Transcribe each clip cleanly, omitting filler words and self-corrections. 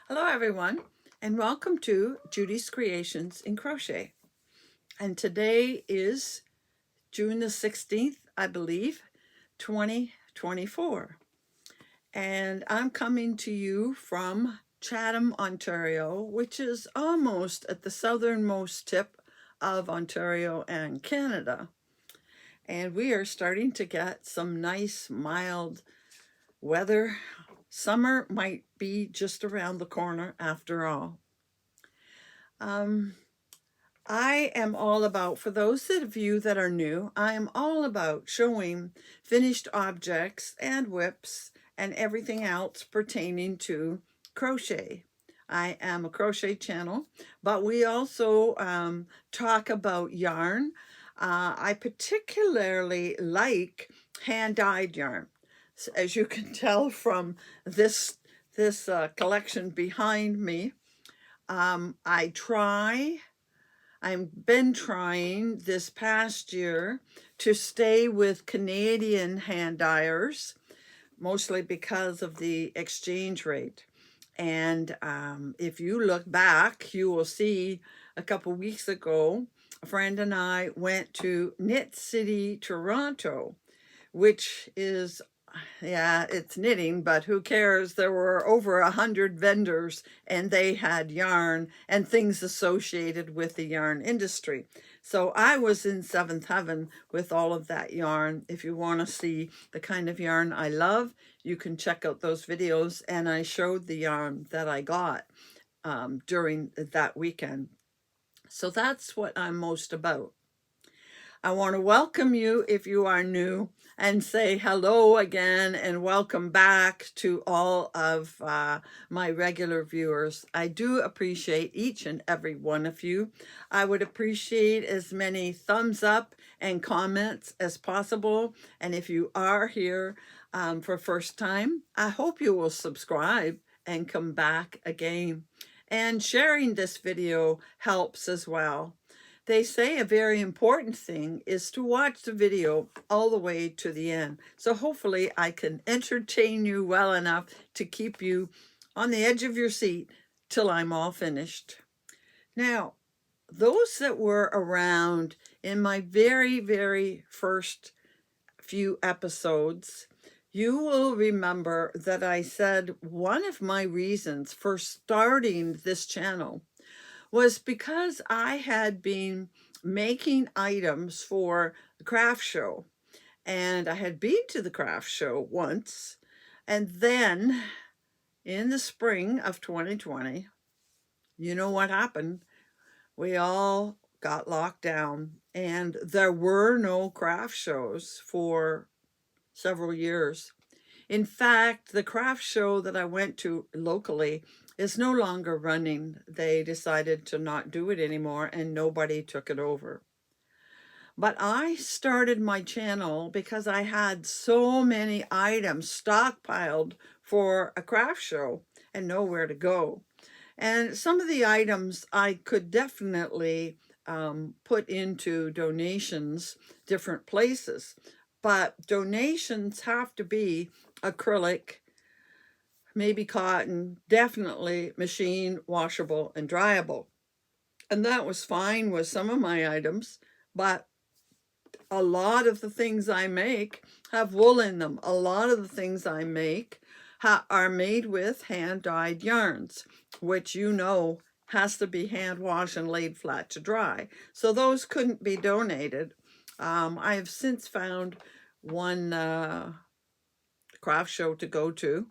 Hello everyone, and welcome to Judy's Creations in Crochet. And today is June the 16th, I believe, 2024. And I'm coming to you from Chatham, Ontario, which is almost at the southernmost tip of Ontario and Canada. And we are starting to get some nice, mild weather. Summer might be just around the corner after all. I am all about, for those of you that are new, I am all about showing finished objects and whips and everything else pertaining to crochet. I am a crochet channel, but we also talk about yarn. I particularly like hand-dyed yarn. As you can tell from this collection behind me, I've been trying this past year to stay with Canadian hand dyers, mostly because of the exchange rate. And if you look back, you will see a couple weeks ago, a friend and I went to Knit City, Toronto, which is, yeah, it's knitting, but who cares? There were over 100 vendors and they had yarn and things associated with the yarn industry. So I was in seventh heaven with all of that yarn. If you want to see the kind of yarn I love, you can check out those videos. And I showed the yarn that I got during that weekend. So that's what I'm most about. I want to welcome you if you are new and say hello again and welcome back to all of my regular viewers. I do appreciate each and every one of you. I would appreciate as many thumbs up and comments as possible. And if you are here for first time, I hope you will subscribe and come back again. And sharing this video helps as well. They say a very important thing is to watch the video all the way to the end. So hopefully I can entertain you well enough to keep you on the edge of your seat till I'm all finished. Now, those that were around in my very, very first few episodes, you will remember that I said one of my reasons for starting this channel was because I had been making items for the craft show. And I had been to the craft show once. And then in the spring of 2020, you know what happened? We all got locked down and there were no craft shows for several years. In fact, the craft show that I went to locally is no longer running. They decided to not do it anymore and nobody took it over. But I started my channel because I had so many items stockpiled for a craft show and nowhere to go. And some of the items I could definitely put into donations, different places. But donations have to be acrylic, maybe cotton, definitely machine washable and dryable. And that was fine with some of my items, but a lot of the things I make have wool in them. A lot of the things I make are made with hand-dyed yarns, which you know has to be hand washed and laid flat to dry. So those couldn't be donated. I have since found one craft show to go to.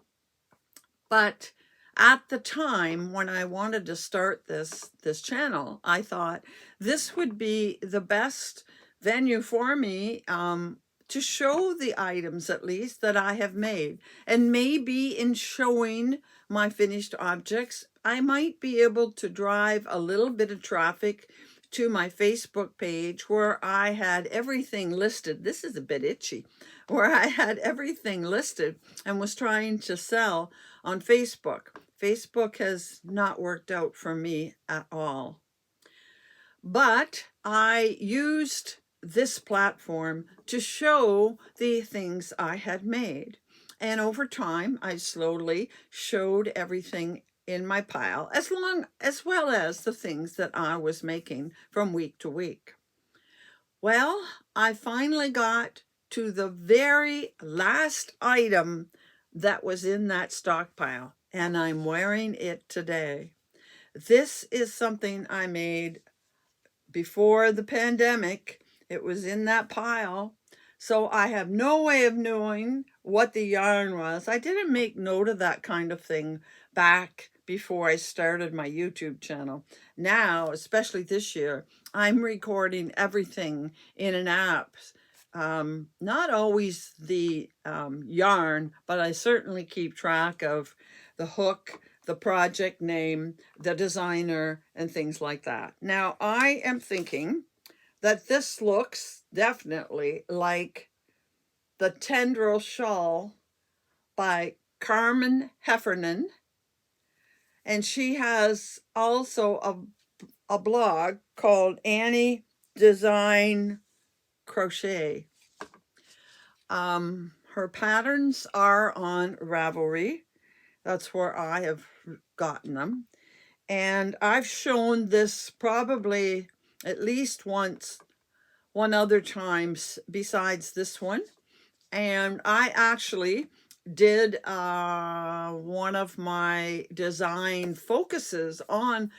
But at the time when I wanted to start this channel, I thought this would be the best venue for me to show the items, at least, that I have made. And maybe in showing my finished objects, I might be able to drive a little bit of traffic to my Facebook page where I had everything listed. This is a bit itchy. Where I had everything listed and was trying to sell on Facebook. Facebook has not worked out for me at all. But I used this platform to show the things I had made. And over time, I slowly showed everything in my pile, as well as the things that I was making from week to week. Well, I finally got to the very last item that was in that stockpile, and I'm wearing it today. This is something I made before the pandemic. It was in that pile. So I have no way of knowing what the yarn was. I didn't make note of that kind of thing back before I started my YouTube channel. Now, especially this year, I'm recording everything in an app. Not always the yarn, but I certainly keep track of the hook, the project name, the designer, and things like that. Now, I am thinking that this looks definitely like the Tendril Shawl by Carmen Heffernan. And she has also a blog called Annie Design Crochet. Her patterns are on Ravelry. That's where I have gotten them. And I've shown this probably at least one other times besides this one. And I actually did one of my design focuses on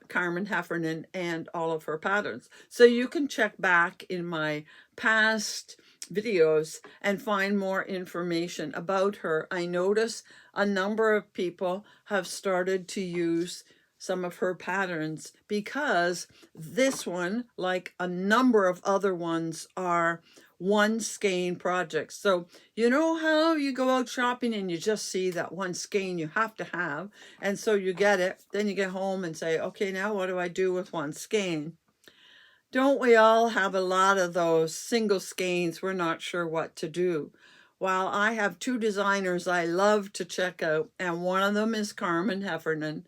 Carmen Heffernan and all of her patterns. So you can check back in my past videos and find more information about her. I notice a number of people have started to use some of her patterns because this one, like a number of other ones, are one skein projects. So you know how you go out shopping and you just see that one skein you have to have, and so you get it, then you get home and say, okay, now what do I do with one skein? Don't we all have a lot of those single skeins we're not sure what to do? While I have two designers I love to check out, and one of them is Carmen Heffernan.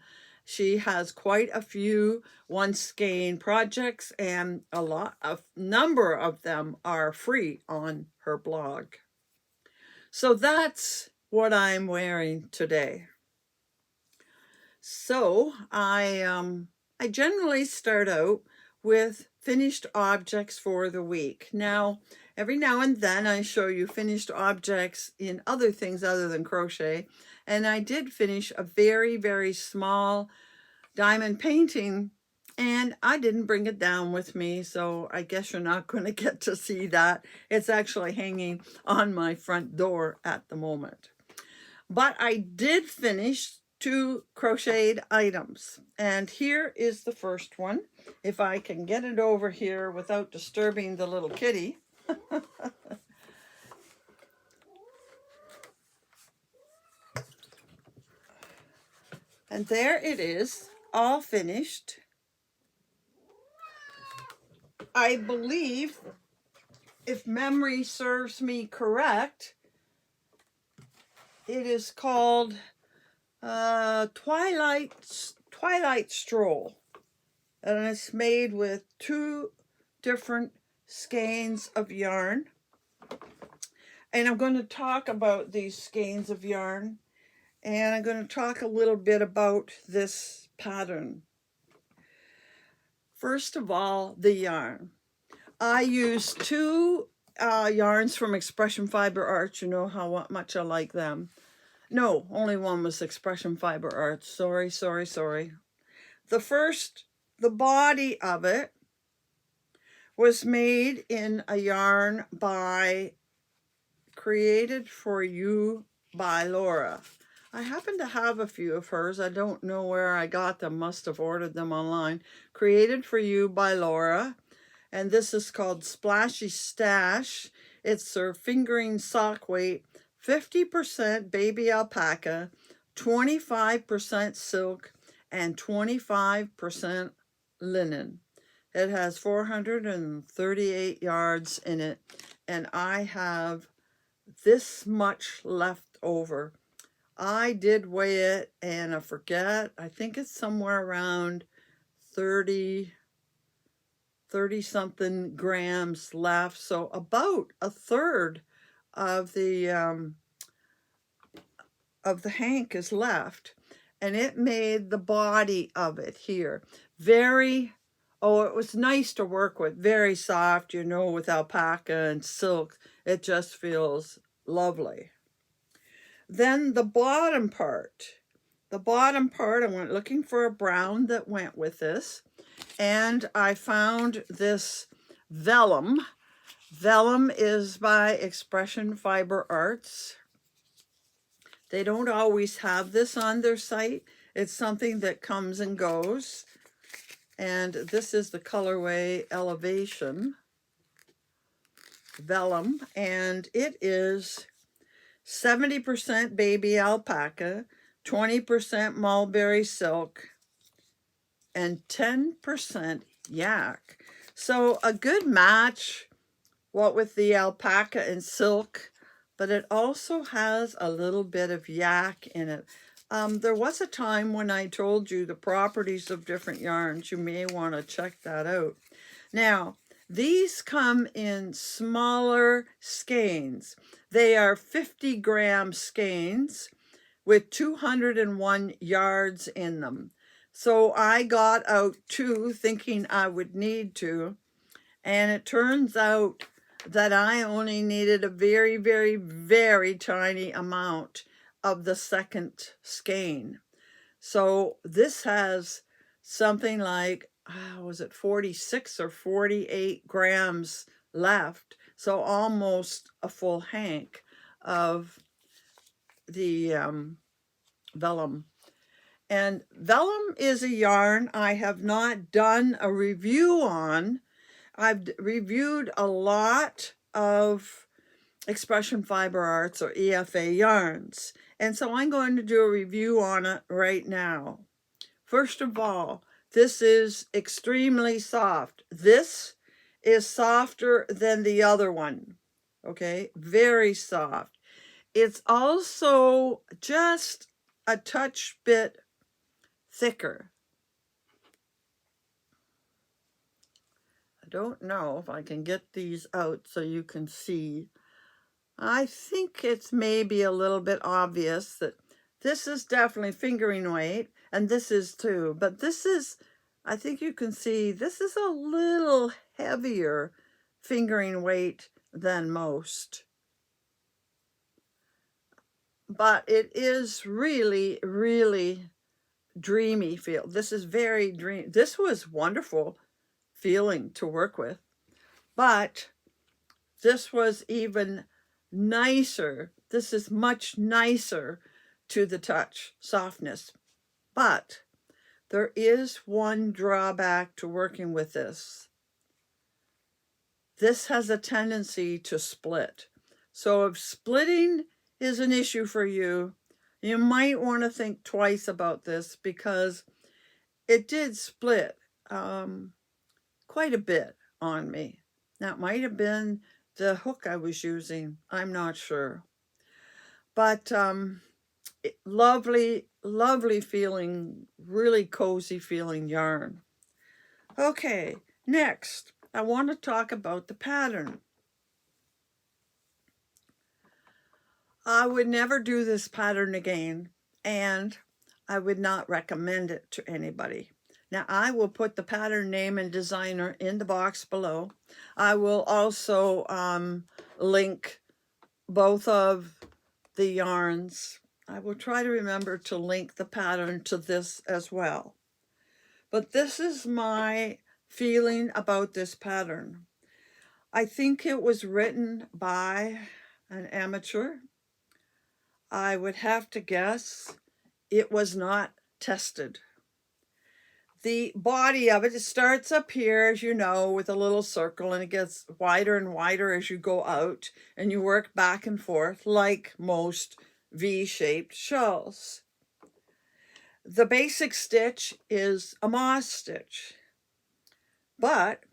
She has quite a few one skein projects, and a number of them are free on her blog. So that's what I'm wearing today. So I generally start out with finished objects for the week. Now, every now and then I show you finished objects in other things other than crochet. And I did finish a very, very small diamond painting, and I didn't bring it down with me, so I guess you're not going to get to see that. It's actually hanging on my front door at the moment. But I did finish 2 crocheted items, and here is the first one. If I can get it over here without disturbing the little kitty. And there it is, all finished. I believe, if memory serves me correct, it is called Twilight Stroll, and it's made with 2 different skeins of yarn. And I'm going to talk about these skeins of yarn, and I'm going to talk a little bit about this pattern. First of all, the yarn. I used 2 yarns from Expression Fiber Arts. You know how much I like them. No, only one was Expression Fiber Arts. Sorry. The body of it was made in a yarn by Created for You by Laura. I happen to have a few of hers. I don't know where I got them. Must have ordered them online. Created for You by Laura. And this is called Splashy Stash. It's her fingering sock weight, 50% baby alpaca, 25% silk, and 25% linen. It has 438 yards in it, and I have this much left over. I did weigh it, and I forget, I think it's somewhere around 30 something grams left. So about a third of the hank is left. and it made the body of it here very, oh, it was nice to work with, very soft, you know, with alpaca and silk. It just feels lovely. Then the bottom part, I went looking for a brown that went with this, and I found this vellum. Vellum is by Expression Fiber Arts. They don't always have this on their site. It's something that comes and goes. And this is the colorway Elevation Vellum, and it is 70% baby alpaca, 20% mulberry silk, and 10% yak. So a good match, what with the alpaca and silk, but it also has a little bit of yak in it. There was a time when I told you the properties of different yarns. You may want to check that out. Now, these come in smaller skeins. They are 50-gram skeins with 201 yards in them. So I got out 2 thinking I would need to, and it turns out that I only needed a very, very, very tiny amount of the second skein. So this has something like, was it 46 or 48 grams left? So almost a full hank of the vellum. And vellum is a yarn I have not done a review on. I've reviewed a lot of Expression Fiber Arts or EFA yarns, and so I'm going to do a review on it right now. First of all, this is extremely soft. This is softer than the other one, okay? Very soft. It's also just a touch bit thicker. I don't know if I can get these out so you can see. I think it's maybe a little bit obvious that this is definitely fingering weight, and this is too, but this is, I think you can see, this is a little heavier fingering weight than most. But it is really, really dreamy feel. This is very dreamy. This was wonderful feeling to work with, but this was even nicer. This is much nicer to the touch, softness. But there is one drawback to working with this. This has a tendency to split. So if splitting is an issue for you, you might want to think twice about this, because it did split quite a bit on me. That might have been the hook I was using. I'm not sure. But lovely, lovely feeling, really cozy feeling yarn. Okay, next, I want to talk about the pattern. I would never do this pattern again, and I would not recommend it to anybody. Now, I will put the pattern name and designer in the box below. I will also link both of the yarns. I will try to remember to link the pattern to this as well. But this is my feeling about this pattern. I think it was written by an amateur. I would have to guess it was not tested. The body of it, it starts up here, as you know, with a little circle, and it gets wider and wider as you go out, and you work back and forth like most V-shaped shawls. The basic stitch is a moss stitch, but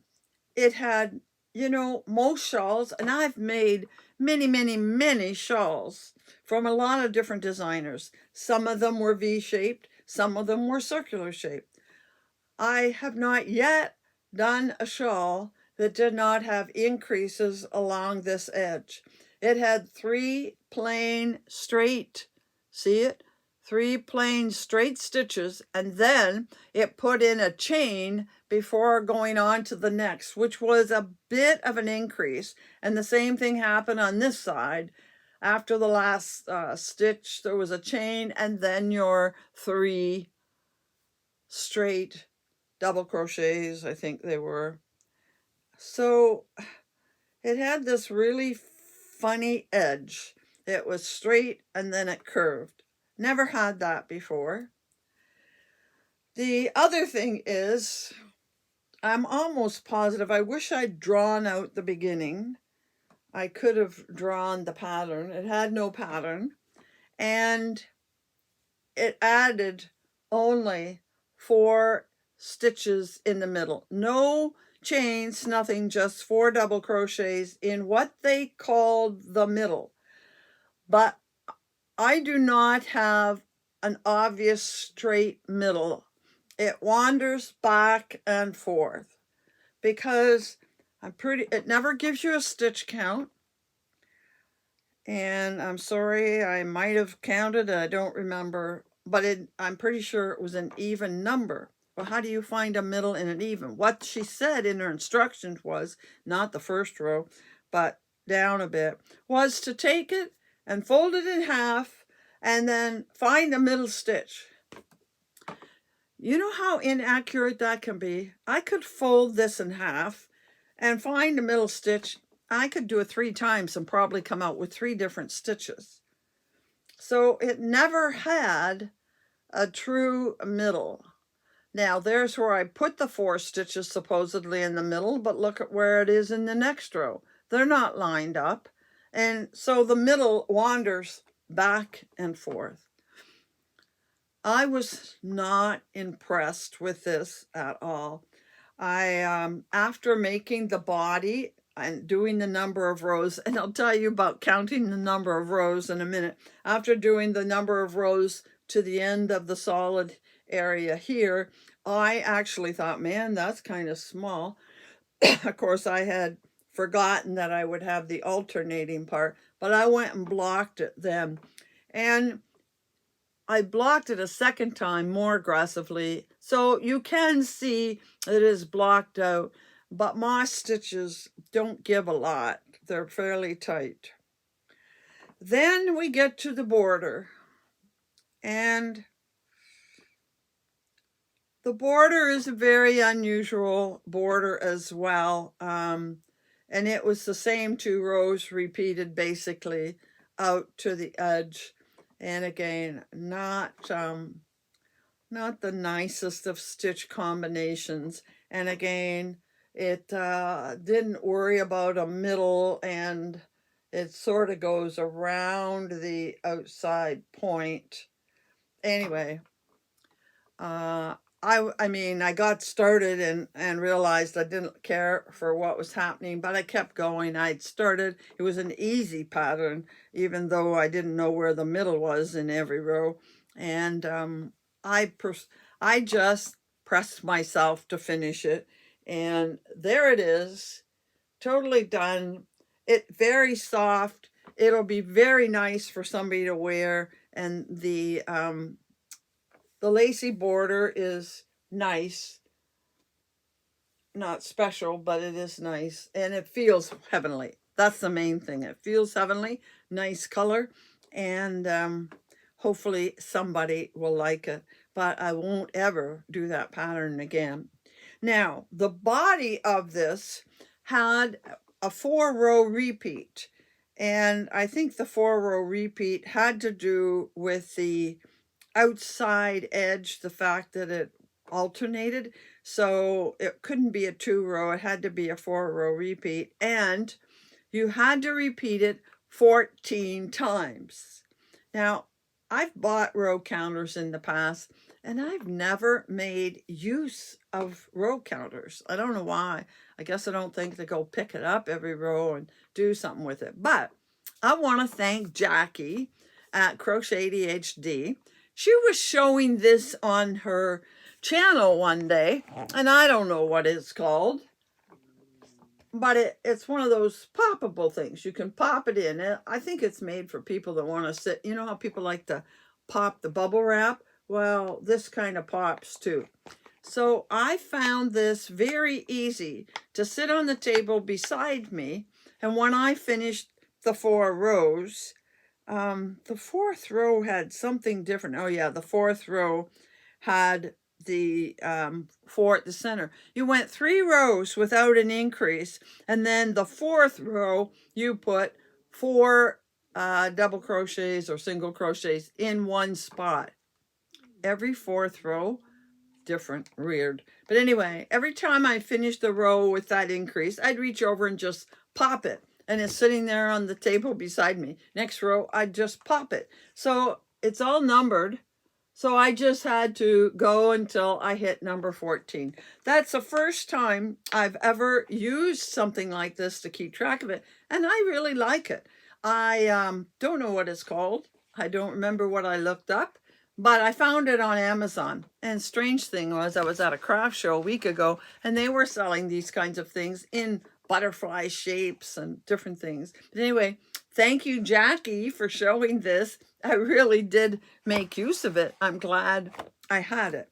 it had, you know, most shawls, and I've made many, many, many shawls from a lot of different designers. Some of them were V-shaped, some of them were circular shaped. I have not yet done a shawl that did not have increases along this edge. It had 3 plain straight, see it? 3 plain straight stitches, and then it put in a chain before going on to the next, which was a bit of an increase. And the same thing happened on this side. After the last stitch, there was a chain, and then your 3 straight double crochets, I think they were. So it had this really funny edge. It was straight and then it curved. Never had that before. The other thing is, I'm almost positive, I wish I'd drawn out the beginning. I could have drawn the pattern. It had no pattern. And it added only 4 stitches in the middle. No chains, nothing, just 4 double crochets in what they called the middle. But I do not have an obvious straight middle. It wanders back and forth because it never gives you a stitch count. And I'm sorry, I might have counted, I don't remember, but I'm pretty sure it was an even number. Well, how do you find a middle in an even? What she said in her instructions was, not the first row, but down a bit, was to take it and fold it in half and then find a middle stitch. You know how inaccurate that can be? I could fold this in half and find a middle stitch. I could do it 3 times and probably come out with 3 different stitches. So it never had a true middle. Now there's where I put the 4 stitches supposedly in the middle, but look at where it is in the next row. They're not lined up. And so the middle wanders back and forth. I was not impressed with this at all. After making the body and doing the number of rows, and I'll tell you about counting the number of rows in a minute. After doing the number of rows to the end of the solid area here, I actually thought, man, that's kind of small. Of course, I had forgotten that I would have the alternating part, but I went and blocked it then. And I blocked it a second time more aggressively, so you can see it is blocked out, but my stitches don't give a lot. They're fairly tight. Then we get to the border, and the border is a very unusual border as well, and it was the same 2 rows repeated basically out to the edge. And again, not the nicest of stitch combinations. And again, it didn't worry about a middle, and it sort of goes around the outside point. Anyway, I mean, I got started and realized I didn't care for what was happening, but I kept going. I'd started, it was an easy pattern, even though I didn't know where the middle was in every row. And I just pressed myself to finish it. And there it is, totally done. It very soft. It'll be very nice for somebody to wear. And the lacy border is nice, not special, but it is nice, and it feels heavenly. That's the main thing. It feels heavenly, nice color, and hopefully somebody will like it, but I won't ever do that pattern again. Now, the body of this had a 4-row repeat, and I think the 4-row repeat had to do with the outside edge, the fact that it alternated, so it couldn't be a 2-row, it had to be a 4-row repeat, and you had to repeat it 14 times. Now, I've bought row counters in the past, and I've never made use of row counters. I don't know why. I guess I don't think to go pick it up every row and do something with it. But I want to thank Jackie at Crochet ADHD. She was showing this on her channel one day, and I don't know what it's called, but it's one of those poppable things. You can pop it in. I think it's made for people that want to sit. You know how people like to pop the bubble wrap. Well, this kind of pops too. So I found this very easy to sit on the table beside me. And when I finished the 4 rows, the 4th row had something different. Oh yeah, the 4th row had the 4 at the center. You went 3 rows without an increase, and then the 4th row you put 4 double crochets or single crochets in one spot. Every 4th row different, weird. But anyway, every time I finished the row with that increase, I'd reach over and just pop it. And it's sitting there on the table beside me. Next row, I'd just pop it. So it's all numbered. So I just had to go until I hit number 14. That's the first time I've ever used something like this to keep track of it. And I really like it. I don't know what it's called. I don't remember what I looked up. But I found it on Amazon. And strange thing was, I was at a craft show a week ago, and they were selling these kinds of things in butterfly shapes and different things. But anyway, thank you, Jackie, for showing this. I really did make use of it. I'm glad I had it.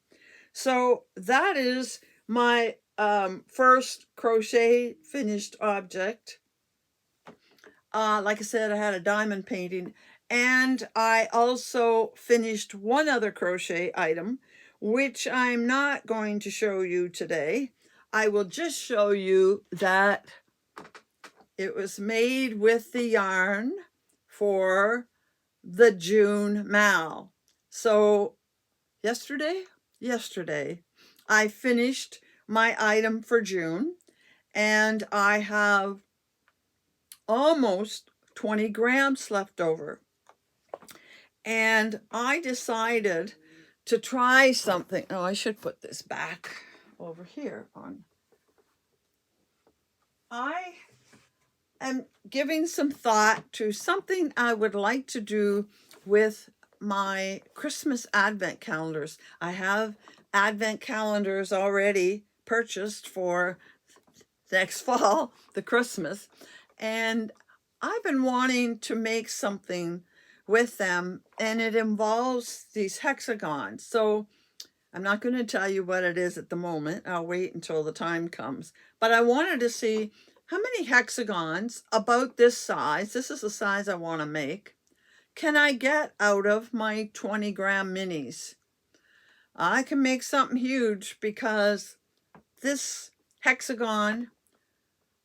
So that is my first crochet finished object. Like I said, I had a diamond painting. And I also finished one other crochet item, which I'm not going to show you today. I will just show you that it was made with the yarn for the June Mal. So yesterday, I finished my item for June, and I have almost 20 grams left over. And I decided to try something. Oh, I should put this back over here on. I am giving some thought to something I would like to do with my Christmas advent calendars. I have advent calendars already purchased for next fall, the Christmas, and I've been wanting to make something with them, and it involves these hexagons. So I'm not going to tell you what it is at the moment. I'll wait until the time comes. But I wanted to see how many hexagons about this size, this is the size I want to make, can I get out of my 20 gram minis. I can make something huge because this hexagon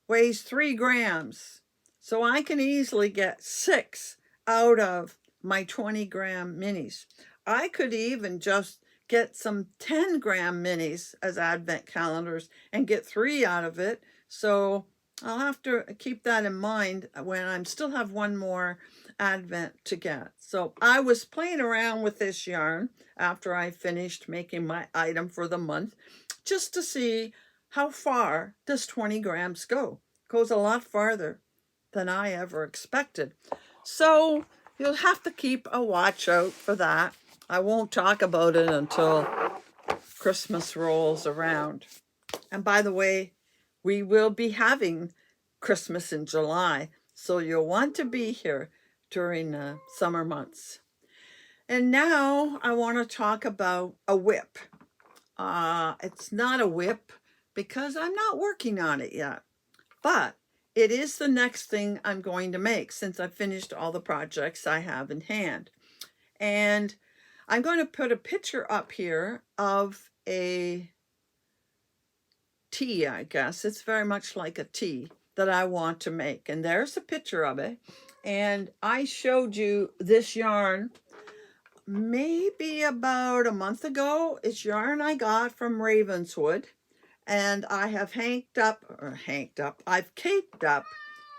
weighs 3 grams. So I can easily get 6 out of my 20 gram minis. I could even just get some 10 gram minis as advent calendars and get 3 out of it. So I'll have to keep that in mind when I still have one more advent to get. So I was playing around with this yarn after I finished making my item for the month, just to see how far does 20 grams go. It goes a lot farther than I ever expected. So you'll have to keep a watch out for that. I won't talk about it until Christmas rolls around. And by the way, we will be having Christmas in July, so you'll want to be here during the summer months. And now I want to talk about a whip. It's not a whip because I'm not working on it yet, but it is the next thing I'm going to make since I've finished all the projects I have in hand. And I'm going to put a picture up here of a tea, I guess. It's very much like a tea that I want to make. And there's a picture of it. And I showed you this yarn maybe about a month ago. It's yarn I got from Ravenswood. And I have I've caked up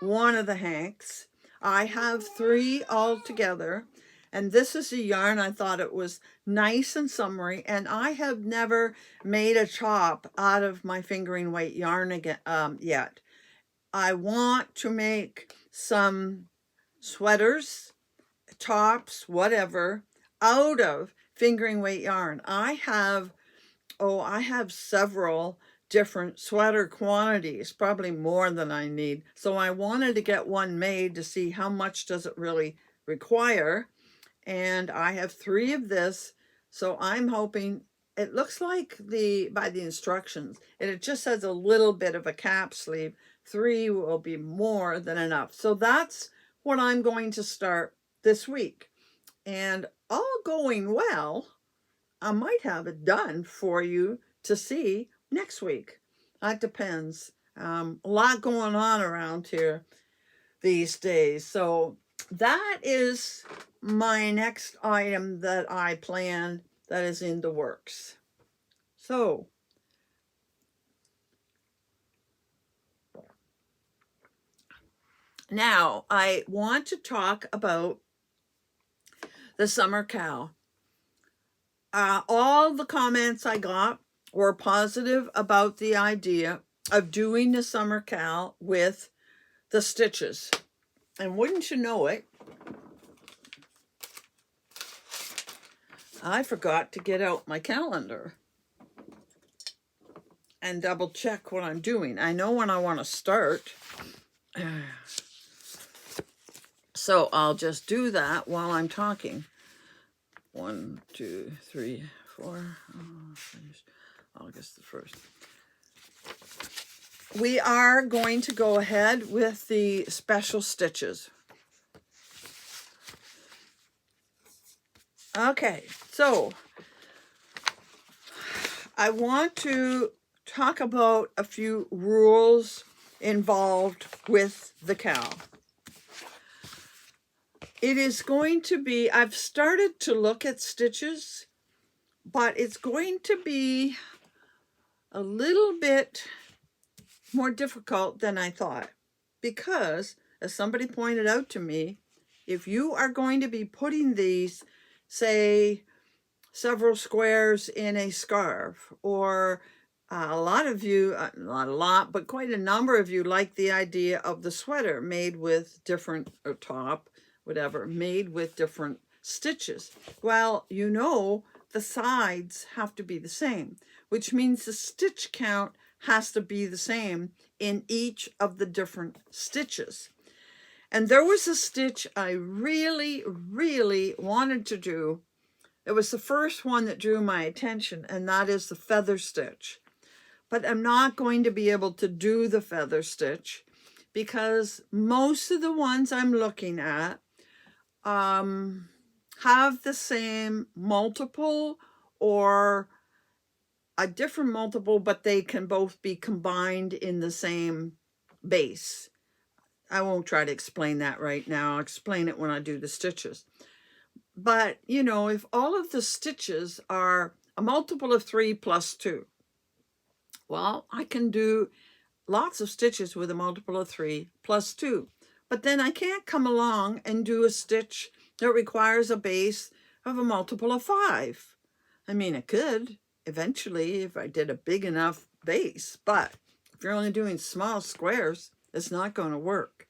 one of the hanks. I have 3 altogether. And this is a yarn. I thought it was nice and summery. And I have never made a top out of my fingering weight yarn again, yet. I want to make some sweaters, tops, whatever, out of fingering weight yarn. I have several different sweater quantities, probably more than I need. So I wanted to get one made to see how much does it really require. and I have 3 of this. So I'm hoping, it looks like by the instructions, and it just says a little bit of a cap sleeve. 3 will be more than enough. So that's what I'm going to start this week. And all going well, I might have it done for you to see next week. That depends. A lot going on around here these days. So that is my next item that I plan that is in the works. So now I want to talk about the summer cow. All the comments I got were positive about the idea of doing the summer cow with the stitches. And wouldn't you know it, I forgot to get out my calendar and double check what I'm doing. I know when I want to start. So I'll just do that while I'm talking. 1, 2, 3, 4, August the 1st. We are going to go ahead with the special stitches. Okay, so I want to talk about a few rules involved with the cow. It is going to be, I've started to look at stitches, but it's going to be a little bit more difficult than I thought, because as somebody pointed out to me, if you are going to be putting these, say, several squares in a scarf, or a lot of you, not a lot, but quite a number of you like the idea of the sweater made with different, or top, whatever, made with different stitches. Well, you know, the sides have to be the same, which means the stitch count has to be the same in each of the different stitches. And there was a stitch I really, really wanted to do. It was the first one that drew my attention, and that is the feather stitch. But I'm not going to be able to do the feather stitch because most of the ones I'm looking at have the same multiple or a different multiple, but they can both be combined in the same base. I won't try to explain that right now. I'll explain it when I do the stitches. But, you know, if all of the stitches are a multiple of 3 plus 2, well, I can do lots of stitches with a multiple of 3 plus 2. But then I can't come along and do a stitch that requires a base of a multiple of 5. I mean, I could eventually if I did a big enough base, but if you're only doing small squares, it's not going to work.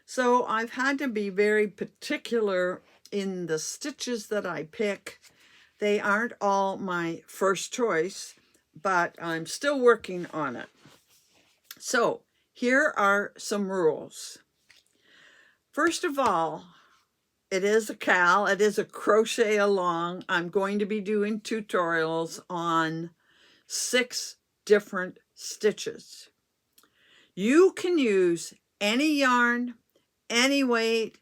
So I've had to be very particular in the stitches that I pick. They aren't all my first choice, but I'm still working on it. So here are some rules. First of all, it is a cowl. It is a crochet along. I'm going to be doing tutorials on 6 different stitches. You can use any yarn, any weight,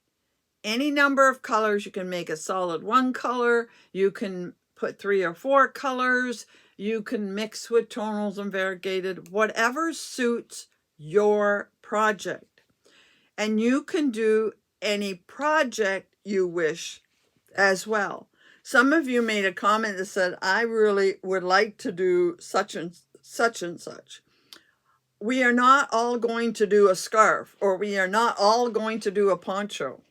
any number of colors. You can make a solid 1 color. You can put 3 or 4 colors. You can mix with tonals and variegated, whatever suits your project. And you can do any project you wish as well. Some of you made a comment that said, I really would like to do such and such and such. We are not all going to do a scarf, or we are not all going to do a poncho.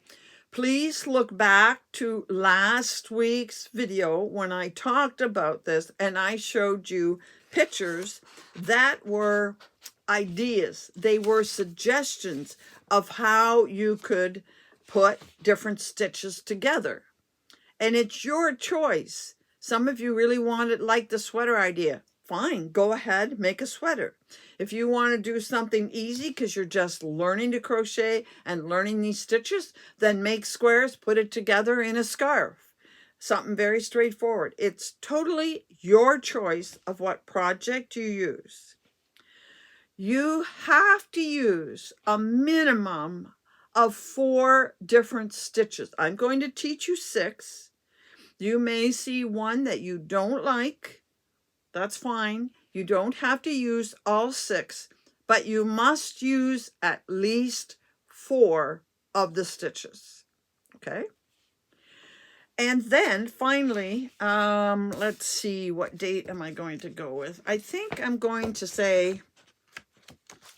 Please look back to last week's video when I talked about this and I showed you pictures that were ideas. They were suggestions of how you could put different stitches together. And it's your choice. Some of you really want it like the sweater idea. fine, go ahead, make a sweater. If you want to do something easy because you're just learning to crochet and learning these stitches, then make squares, put it together in a scarf. Something very straightforward. It's totally your choice of what project you use. You have to use a minimum of 4 different stitches. I'm going to teach you 6. You may see one that you don't like. That's fine. You don't have to use all 6, but you must use at least 4 of the stitches. Okay? And then finally, let's see, what date am I going to go with? I think I'm going to say,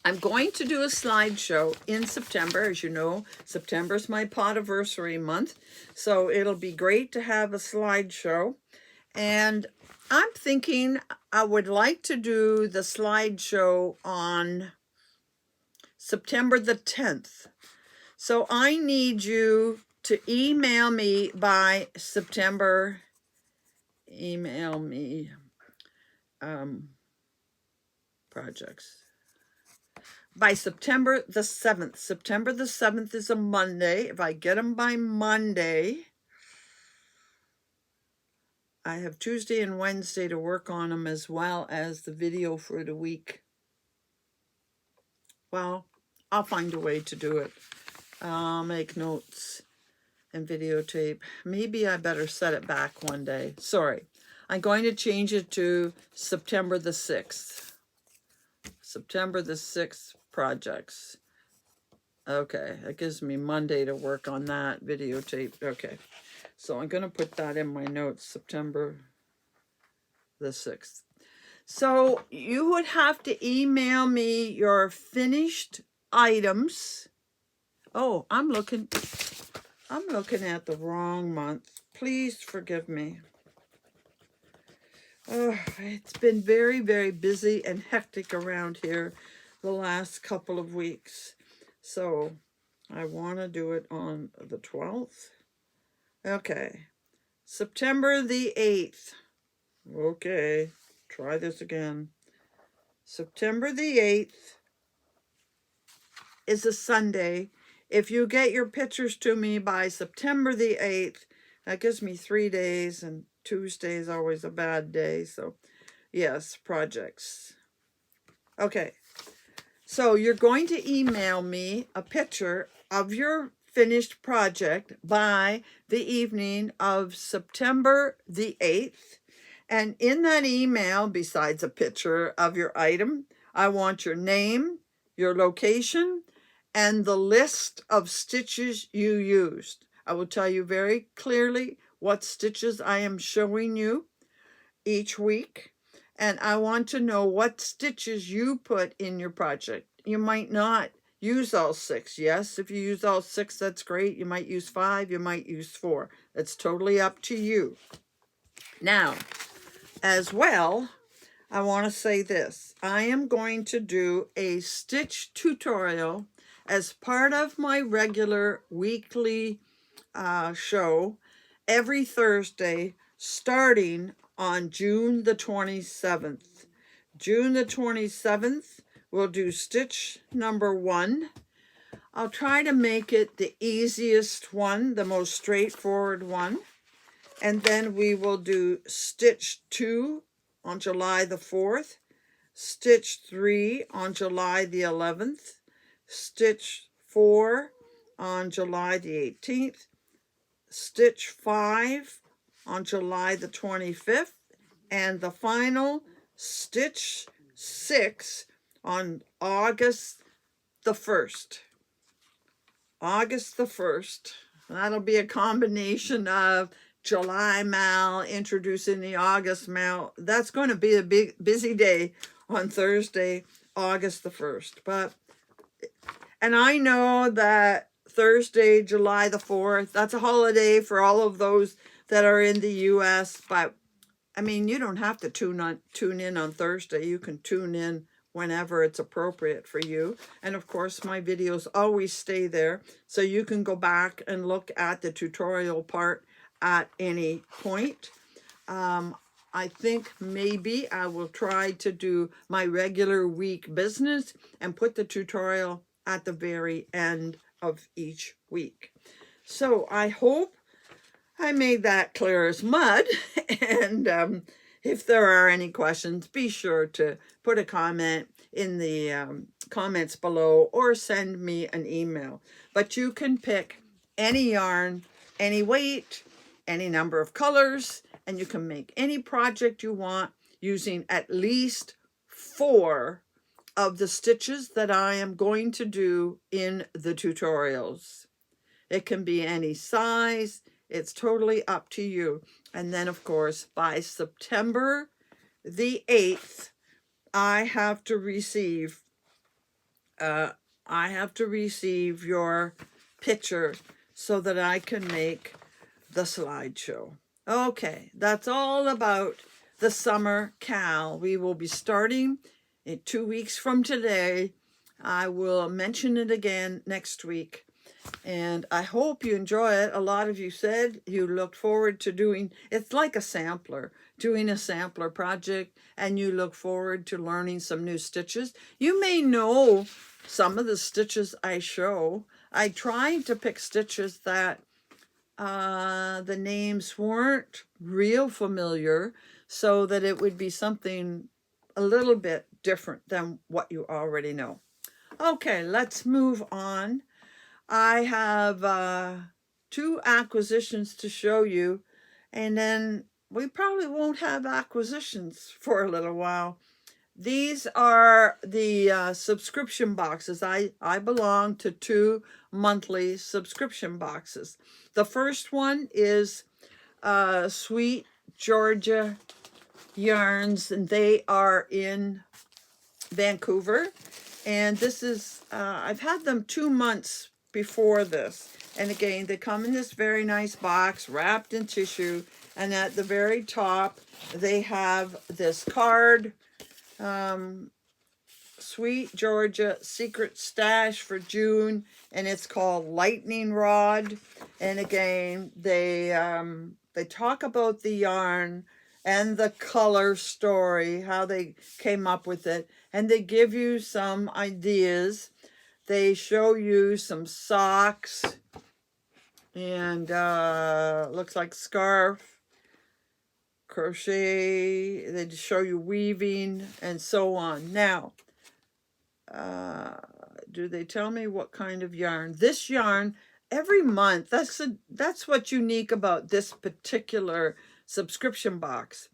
I'm going to do a slideshow in September. As you know, September is my Podiversary month, so it'll be great to have a slideshow. And I'm thinking I would like to do the slideshow on September the 10th. So I need you to email me by September. Email me projects. By September the 7th. September the 7th is a Monday. If I get them by Monday, I have Tuesday and Wednesday to work on them, as well as the video for the week. Well, I'll find a way to do it. I'll make notes and videotape. Maybe I better set it back one day. Sorry. I'm going to change it to September the 6th. September the 6th projects. Okay, that gives me Monday to work on that videotape. Okay, so I'm going to put that in my notes, September the 6th. So you would have to email me your finished items. Oh, I'm looking at the wrong month. Please forgive me. Oh, it's been very, very busy and hectic around here the last couple of weeks. So I want to do it on the 12th. Okay. September the 8th. Okay. Try this again. September the 8th is a Sunday. If you get your pictures to me by September the 8th, that gives me 3 days, and Tuesday is always a bad day. So yes, projects. Okay. So you're going to email me a picture of your finished project by the evening of September the 8th. And in that email, besides a picture of your item, I want your name, your location, and the list of stitches you used. I will tell you very clearly what stitches I am showing you each week. And I want to know what stitches you put in your project. You might not use all 6. Yes, if you use all 6, that's great. You might use 5, you might use 4. That's totally up to you. Now, as well, I want to say this. I am going to do a stitch tutorial as part of my regular weekly show every Thursday, starting on June the 27th. June the 27th, we'll do stitch number 1. I'll try to make it the easiest one, the most straightforward one. And then we will do stitch 2 on July the 4th, stitch 3 on July the 11th, stitch 4 on July the 18th, stitch 5 on July the 25th, and the final stitch 6 on August the 1st. August the 1st. That'll be a combination of July mal introducing the August mal. That's going to be a big busy day on Thursday, August the 1st. And I know that Thursday, July the 4th, that's a holiday for all of those that are in the U.S. But I mean, you don't have to tune in on Thursday. You can tune in whenever it's appropriate for you. And of course, my videos always stay there, so you can go back and look at the tutorial part at any point. I think maybe I will try to do my regular week business and put the tutorial at the very end of each week. So I hope I made that clear as mud. And if there are any questions, be sure to put a comment in the comments below or send me an email. But you can pick any yarn, any weight, any number of colors, and you can make any project you want using at least 4 of the stitches that I am going to do in the tutorials. It can be any size. It's totally up to you. And then, of course, by September the 8th, I have to receive your picture so that I can make the slideshow. Okay, that's all about the summer Cal. We will be starting in 2 weeks from today. I will mention it again next week. And I hope you enjoy it. A lot of you said you look forward to doing, it's like a sampler, doing a sampler project, and you look forward to learning some new stitches. You may know some of the stitches I show. I tried to pick stitches that the names weren't real familiar, so that it would be something a little bit different than what you already know. Okay, let's move on. I have 2 acquisitions to show you, and then we probably won't have acquisitions for a little while. These are the subscription boxes. I belong to 2 monthly subscription boxes. The first one is Sweet Georgia Yarns, and they are in Vancouver. And this is, I've had them 2 months before this. And again, they come in this very nice box wrapped in tissue. And at the very top, they have this card, Sweet Georgia Secret Stash for June. And it's called Lightning Rod. And again, they talk about the yarn and the color story, how they came up with it. And they give you some ideas. They show you some socks and looks like scarf, crochet. They show you weaving and so on. Now, do they tell me what kind of yarn? This yarn, every month, that's what's unique about this particular subscription box.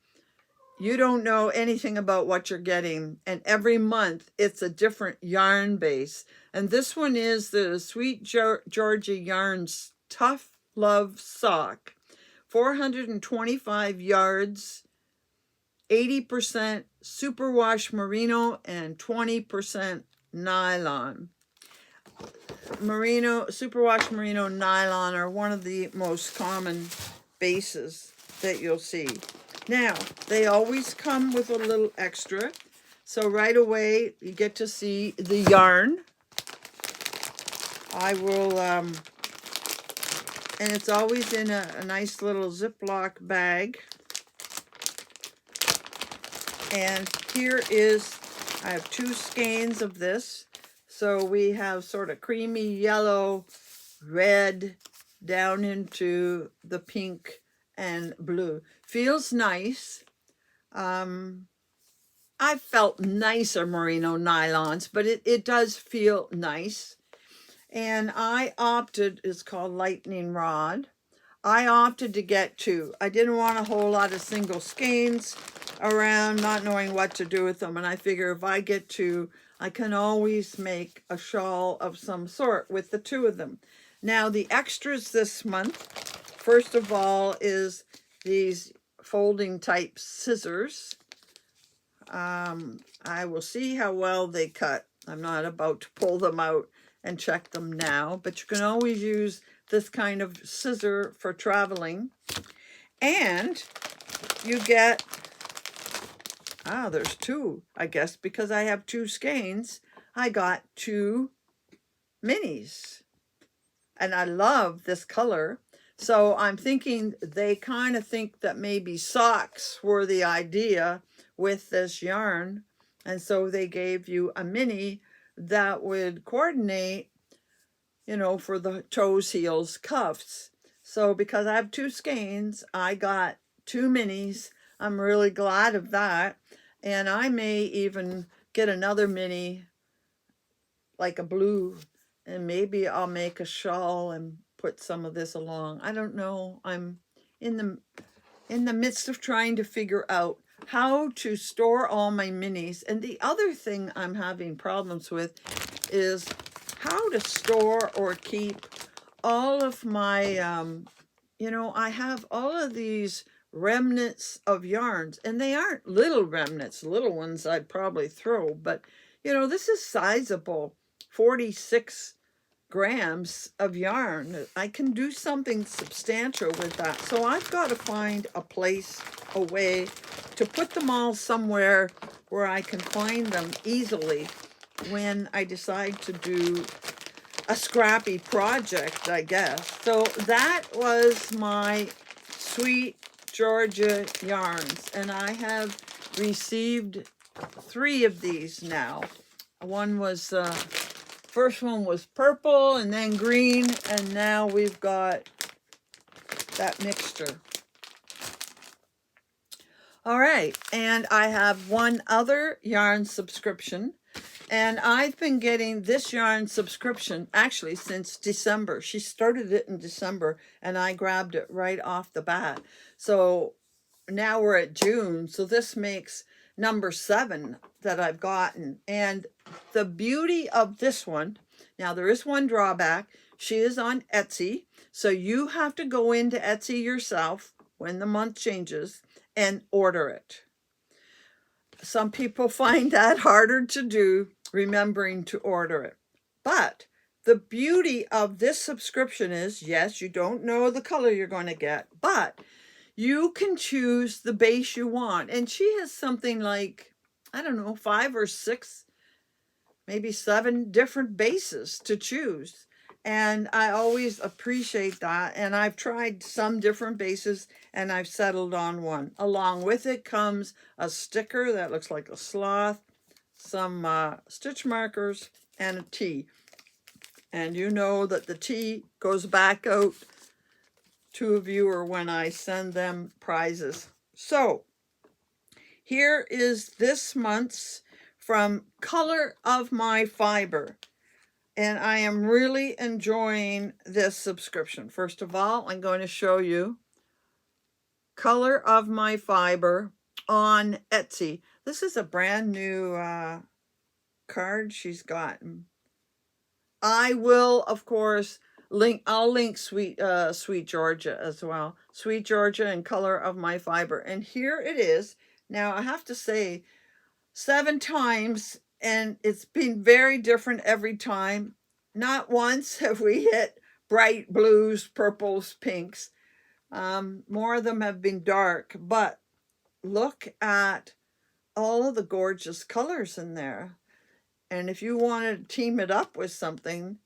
You don't know anything about what you're getting, and every month it's a different yarn base. And this one is the Sweet Georgia Yarns Tough Love Sock, 425 yards, 80% superwash merino and 20% nylon. Superwash merino nylon are one of the most common bases that you'll see. Now, they always come with a little extra. So right away, you get to see the yarn. I will, and it's always in a nice little Ziploc bag. And here is, I have 2 skeins of this. So we have sort of creamy yellow, red, down into the pink and blue. Feels nice. I felt nicer merino nylons, but it does feel nice. And I opted, it's called Lightning Rod. I opted to get 2. I didn't want a whole lot of single skeins around, not knowing what to do with them. And I figure if I get 2, I can always make a shawl of some sort with the 2 of them. Now, the extras this month, first of all, is these folding type scissors. I will see how well they cut. I'm not about to pull them out and check them now, but you can always use this kind of scissor for traveling. And you get, there's 2, I guess, because I have 2 skeins, I got 2 minis. And I love this color. So I'm thinking they kind of think that maybe socks were the idea with this yarn. And so they gave you a mini that would coordinate, you know, for the toes, heels, cuffs. So because I have two skeins, I got two minis. I'm really glad of that. And I may even get another mini, like a blue, and maybe I'll make a shawl and put some of this along. I don't know. I'm in the midst of trying to figure out how to store all my minis. And the other thing I'm having problems with is how to store or keep all of my, you know, I have all of these remnants of yarns, and they aren't little remnants, little ones I'd probably throw, but you know, this is sizable, 46 grams of yarn. I can do something substantial with that. So I've got to find a place, a way to put them all somewhere where I can find them easily when I decide to do a scrappy project, I guess. So that was my Sweet Georgia yarns, and I have received 3 of these now. One was first one was purple and then green, and now we've got that mixture. All right, and I have one other yarn subscription, and I've been getting this yarn subscription actually since December. She started it in December, and I grabbed it right off the bat. So now we're at June, so this makes number 7 that I've gotten. And the beauty of this one, now there is one drawback. She is on Etsy, so you have to go into Etsy yourself when the month changes and order it. Some people find that harder to do, remembering to order it. But the beauty of this subscription is, yes, you don't know the color you're going to get, but you can choose the base you want. And she has something like, I don't know, 5 or 6, maybe 7 different bases to choose. And I always appreciate that. And I've tried some different bases and I've settled on one. Along with it comes a sticker that looks like a sloth, some stitch markers, and a T. And you know that the T goes back out to a viewer when I send them prizes. So here is this month's from Color of My Fiber. And I am really enjoying this subscription. First of all, I'm going to show you Color of My Fiber on Etsy. This is a brand new card she's gotten. I will, of course, I'll link Sweet Georgia as well. Sweet Georgia and Color of My Fiber. And here it is. Now, I have to say, 7 times, and it's been very different every time. Not once have we hit bright blues, purples, pinks. More of them have been dark, but look at all of the gorgeous colors in there. And if you want to team it up with something,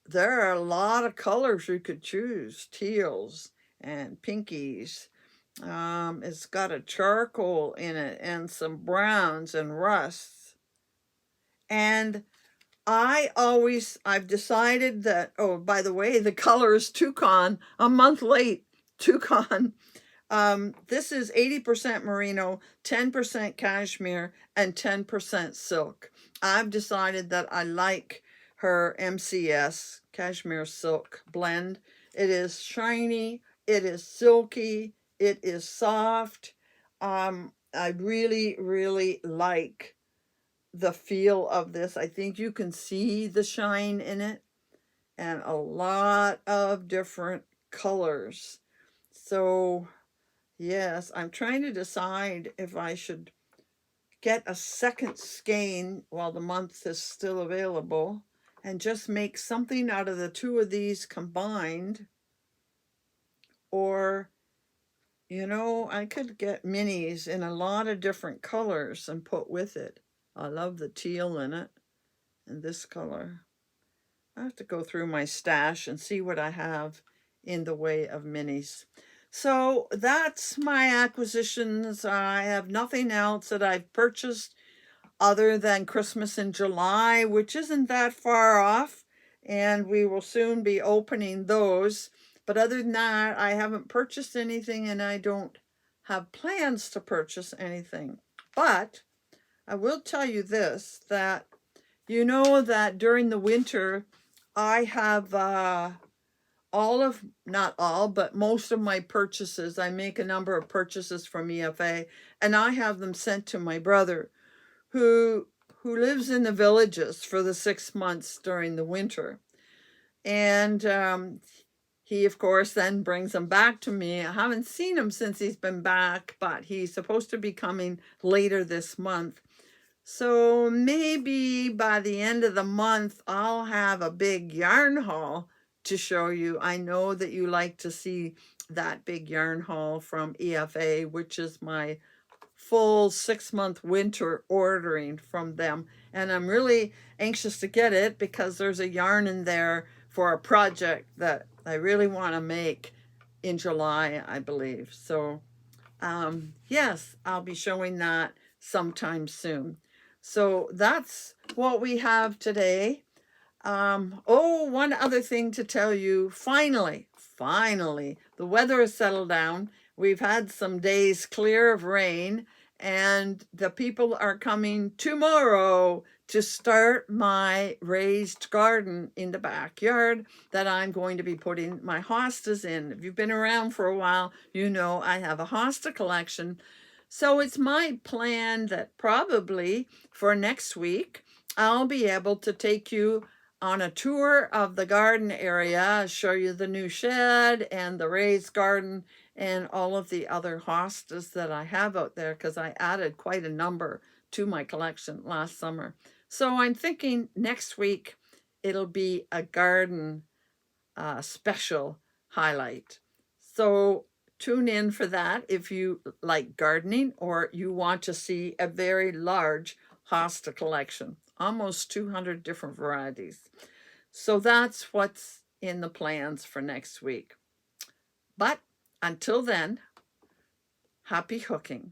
there are a lot of colors you could choose. Teals and pinkies. It's got a charcoal in it and some browns and rusts. And I've decided that, oh, by the way, the color is Toucan, a month late, Toucan. This is 80% merino, 10% cashmere, and 10% silk. I've decided that I like her MCS, cashmere silk blend. It is shiny, it is silky, it is soft. I really, really like the feel of this. I think you can see the shine in it and a lot of different colors. So yes, I'm trying to decide if I should get a second skein while the month is still available and just make something out of the 2 of these combined. Or, you know, I could get minis in a lot of different colors and put with it. I love the teal in it and this color. I have to go through my stash and see what I have in the way of minis. So that's my acquisitions. I have nothing else that I've purchased other than Christmas in July, which isn't that far off, and we will soon be opening those. But other than that, I haven't purchased anything and I don't have plans to purchase anything. But I will tell you this, that you know that during the winter, I have not all, but most of my purchases, I make a number of purchases from EFA, and I have them sent to my brother who lives in the villages for the 6 months during the winter. And he, of course, then brings them back to me. I haven't seen him since he's been back, but he's supposed to be coming later this month. So maybe by the end of the month, I'll have a big yarn haul to show you. I know that you like to see that big yarn haul from EFA, which is my full 6 month winter ordering from them. And I'm really anxious to get it because there's a yarn in there for a project that I really want to make in July, I believe. So yes, I'll be showing that sometime soon. So that's what we have today. Oh, one other thing to tell you. Finally, the weather has settled down. We've had some days clear of rain, and the people are coming tomorrow to start my raised garden in the backyard that I'm going to be putting my hostas in. If you've been around for a while, you know I have a hosta collection. So it's my plan that probably for next week, I'll be able to take you on a tour of the garden area, show you the new shed and the raised garden and all of the other hostas that I have out there, because I added quite a number to my collection last summer. So I'm thinking next week it'll be a garden special highlight. So tune in for that if you like gardening or you want to see a very large hosta collection, almost 200 different varieties. So that's what's in the plans for next week. But until then, happy hooking.